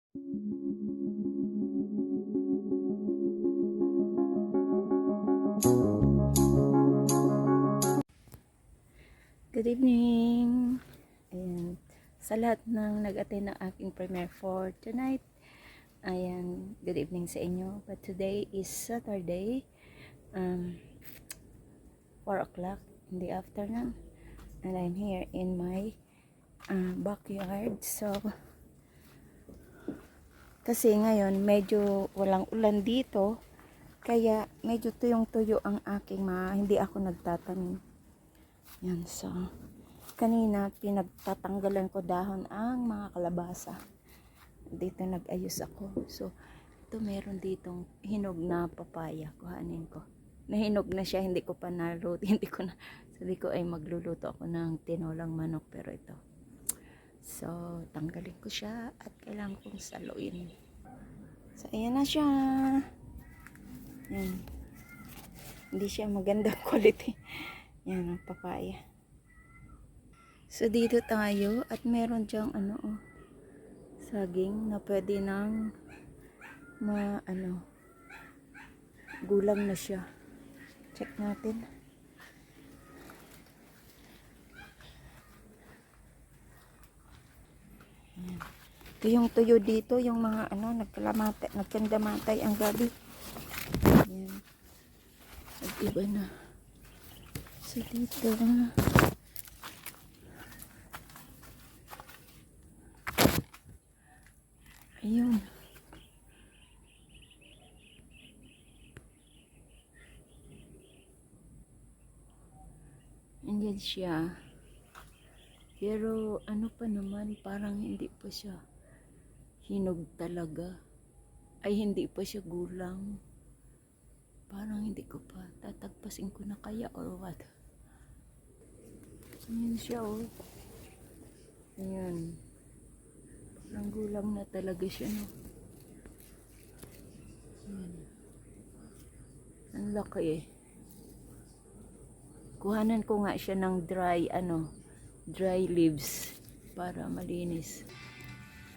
Good evening. Ayan. Sa lahat ng nag-attend ng aking premiere for tonight, ayan, good evening sa inyo. But today is Saturday, 4 o'clock in the afternoon. And I'm here in my backyard. So, kasi ngayon, medyo walang ulan dito. Kaya, medyo tuyong-tuyo ang aking hindi ako nagtatanim. Yan, so, kanina pinagtatanggalan ko dahon ang mga kalabasa. Dito nag-ayos ako. So, ito meron ditong hinog na papaya. Kuhanin ko. Nahinog na siya, hindi ko pa naluto. Hindi ko na, sabi ko ay magluluto ako ng tinolang manok. Pero ito. So, tanggalin ko siya at kailangan kong saluin. So, ayan na siya. Yan. Hindi siya magandang quality. Yan ang papaya. So dito tayo at meron diyang saging na pwede nang gulang na siya. Check natin. Yan. Ito yung tuyo dito, yung mga nagkandamatay ang gabi. Yan. Nag-iba na. So dito ayun. Andyan siya. Pero ano pa naman, parang hindi pa siya hinog talaga. Ay hindi pa siya gulang. Parang hindi ko pa. Tatagpasin ko na kaya or what. Ayan siya oh. Ayan. Parang gulang na talaga siya no. Ayan. Ang laki eh. Kuhanan ko nga siya ng dry leaves para malinis.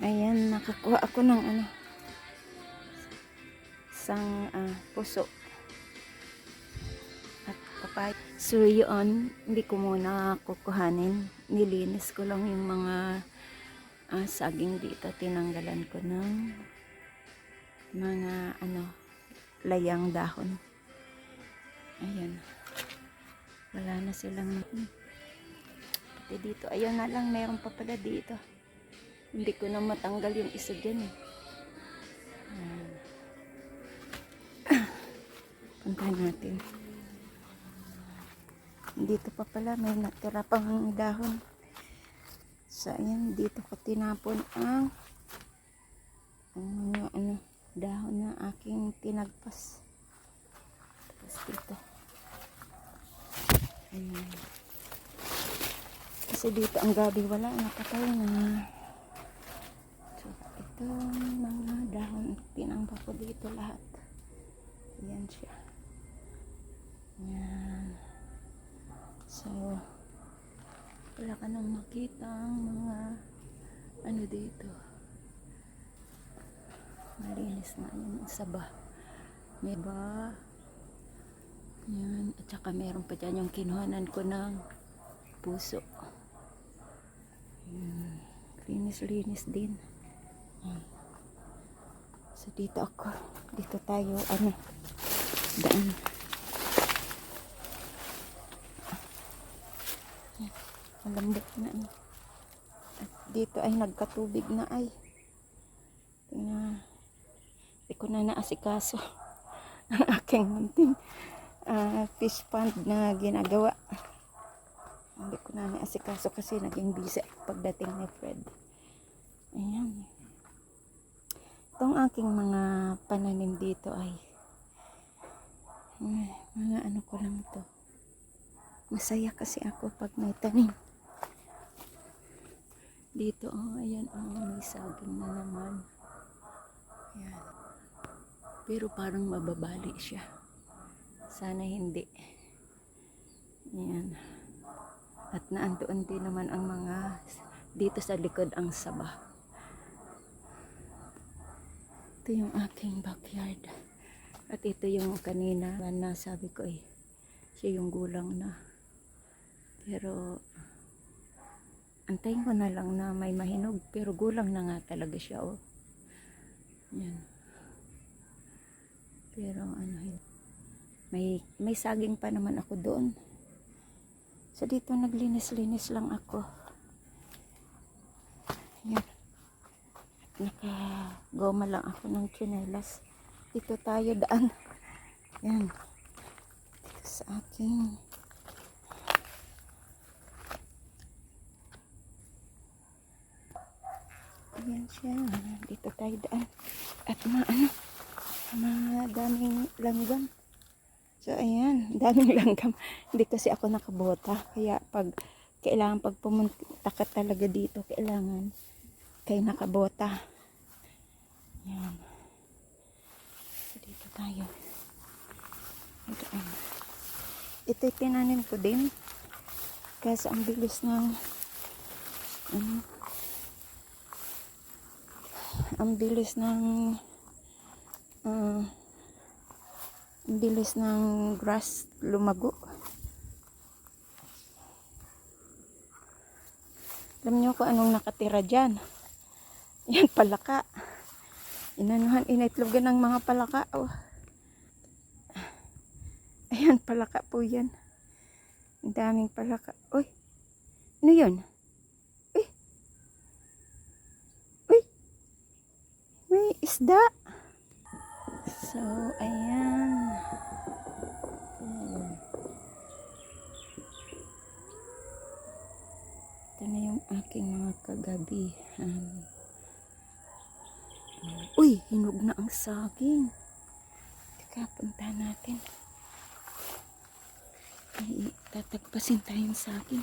Ayan, nakakuha ako ng isang puso at papaya. So yun, hindi ko muna kukuhanin. Nilinis ko lang yung mga saging dito. Tinanggalan ko ng mga layang dahon. Ayan. Wala na silang pati dito. Ayan na lang, meron pa pala dito. Hindi ko na matanggal yung isa dyan eh. Puntahan natin. Dito pa pala may natira pang dahon. So ayan, dito ko tinapon ang mga dahon na aking tinagpas. Tapos dito. Ayan. Kasi dito ang gabi wala, napatay na. So ito mga dahon tinanggal ko dito lahat. Ayan siya. Ayan. So, wala ka nang makita ang mga dito. Malinis na yung saba. May ba? Yan. At saka meron pa dyan yung kinuhanan ko ng puso. Yan. Linis-linis din. Yan. So, dito ako. Dito tayo, daan. Malambot na at dito ay nagkatubig na ay hindi ko na naasikaso ang aking munting fish pond na ginagawa. Hindi ko na naasikaso kasi naging busy pagdating ni Fred. Ayan, itong aking mga pananim dito ay mga ko lang to. Masaya kasi ako pag may tanim. Dito, ayan, may saging na naman. Ayan. Pero parang mababali siya. Sana hindi. Ayan. At naandoon din naman ang mga, dito sa likod ang saba. Ito yung aking backyard. At ito yung kanina na sabi ko siya yung gulang na. Pero antayin ko na lang na may mahinog. Pero gulang na nga talaga siya Yan. Pero may saging pa naman ako doon. So dito naglinis-linis lang ako. Yan. Nakagoma lang ako ng tsinelas. Dito tayo daan. Yan. Dito sa aking ayan siya. Dito tayo daan. At daming langgam. So ayan, daming langgam. Hindi kasi ako nakabota. Kaya pag pumunta ka talaga dito, kailangan kayo nakabota. Yan. So dito tayo. Ito'y tinanim ko din. Kasi ang bilis ng ang bilis ng grass lumago. Alam niyo kung anong nakatira dyan? Yan, palaka. Initlogan ng mga palaka. Ayan, palaka po yan. Ang daming palaka. Uy, ano yun? Uy, may isda. So, ayan. Ito na yung aking mga kagabihan. Uy, hinog na ang saging. Teka, punta natin. Tatagpasin tayong saging.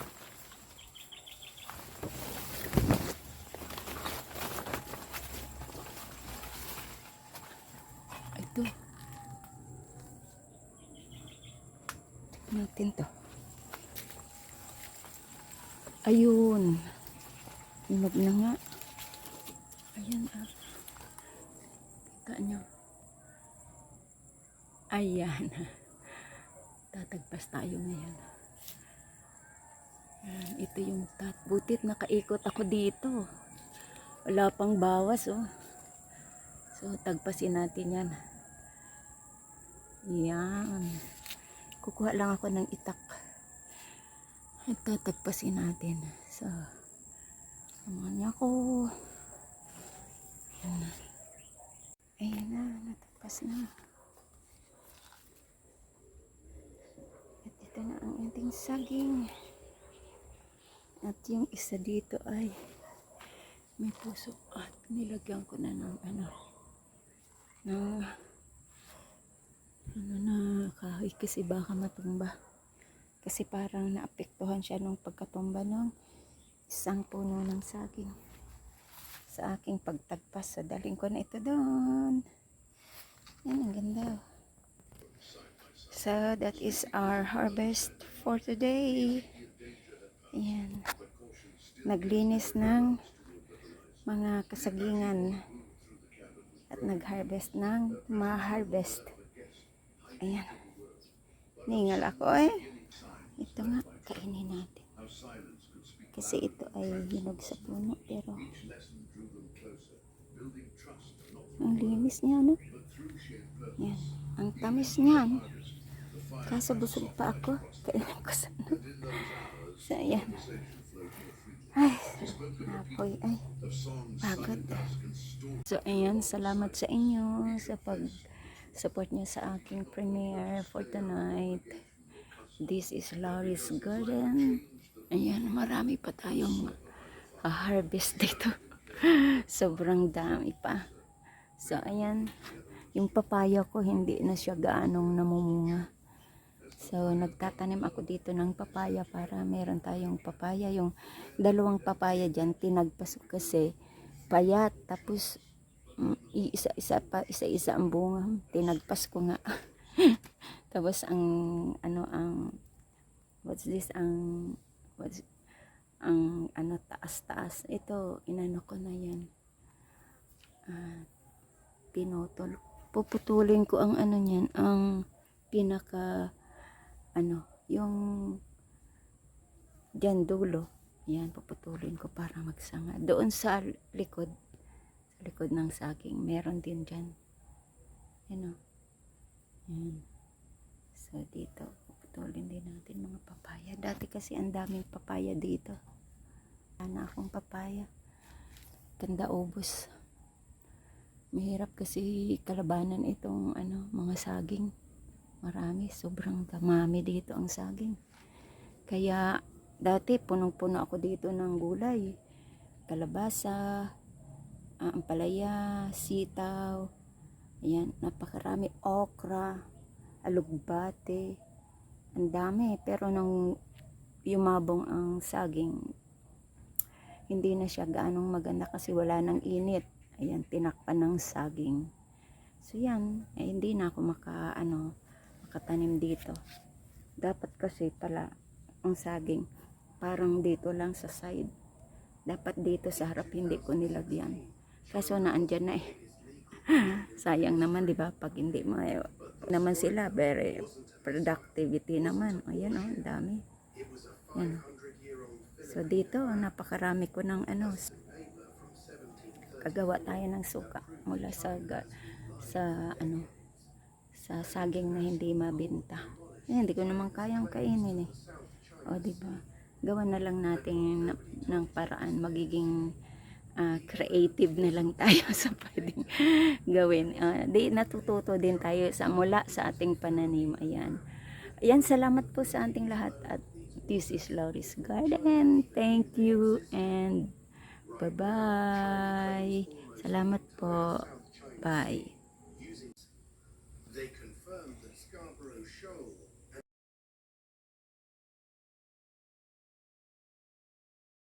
Ito. Tignan natin to. Ayun. Hinog na nga. Ayan Kita nyo. Ayan. Tatagpas tayo ngayon. Ayan, ito yung butit nakaikot ako dito. Wala pang bawas So tagpasin natin yan. Yan. Kukuha lang ako ng itak. At tatagpasin natin. So samahan niyo ako. Ayan na, natagpas na. At ito na ang ating saging. At yung isa dito ay may puso. At nilagyan ko na ng na kahoy kasi baka matumba. Kasi parang naapektuhan siya nung pagkatumba ng isang puno ng saging. Sa aking pagtagpas, so daling ko na ito doon. Yan, ang ganda. So that is our harvest for today. Yan. Naglinis ng mga kasagingan at nag-harvest ng ma-harvest. Ayan. Ningal ako Ito nga, kainin natin. Kasi ito ay hinog sa puno, pero ang linis niya, no? Yan. Ang tamis niyan. Kaso busog pa ako. Kainin ko sana. So, ayan. Ay, napoy. Pagod. So, ayan. Salamat sa inyo sa pag-support niyo sa aking premiere for tonight. This is Laurie's Garden. Ayan, marami pa tayong harvest dito. Sobrang dami pa. So, ayan. Yung papaya ko, hindi na siya gaanong namumunga. So, nagtatanim ako dito ng papaya para meron tayong papaya. Yung dalawang papaya dyan, tinagpas ko kasi payat. Tapos, isa-isa ang bunga. Tinagpas ko nga. Tapos, taas-taas. Ito, inano ko na yan. pinutol. Puputulin ko ang ano niyan, ang pinaka ano, yung dyan dulo. Yan, puputulin ko para magsanga. Doon sa likod ng saging, meron din dyan. Yan o. Yan. So, dito, puputulin din natin mga papaya. Dati kasi ang daming papaya dito. Wala na akong papaya. Ganda ubos. Mahirap kasi kalabanan itong ano, mga saging. Marami, sobrang damami dito ang saging. Kaya, dati punong-puno ako dito ng gulay. Kalabasa, ampalaya, sitaw, ayan, napakarami, okra, alugbate, ang dami. Pero nung yumabong ang saging, hindi na siya gaanong maganda kasi wala nang init. Ayan, tinakpan ng saging. So yan, hindi na ako makatanim dito. Dapat kasi pala ang saging parang dito lang sa side. Dapat dito sa harap hindi ko nilagyan. Kaso naandyan na eh. Sayang naman, di ba? Pag hindi mo naman sila, very productivity naman. Ayan oh, ang dami. Yan. So dito, napakarami ko ng kagawa tayo ng suka mula sa saging na hindi mabenta. Hindi ko naman kayang kainin eh. O di ba? Gawa na lang natin ng paraan, magiging creative na lang tayo sa pwedeng gawin. Di natututo din tayo mula sa ating pananim. Ayan. Ayan, salamat po sa ating lahat at this is Laurie's Garden. Thank you and bye-bye. Salamat po. Bye. They confirmed that Scarborough Shoal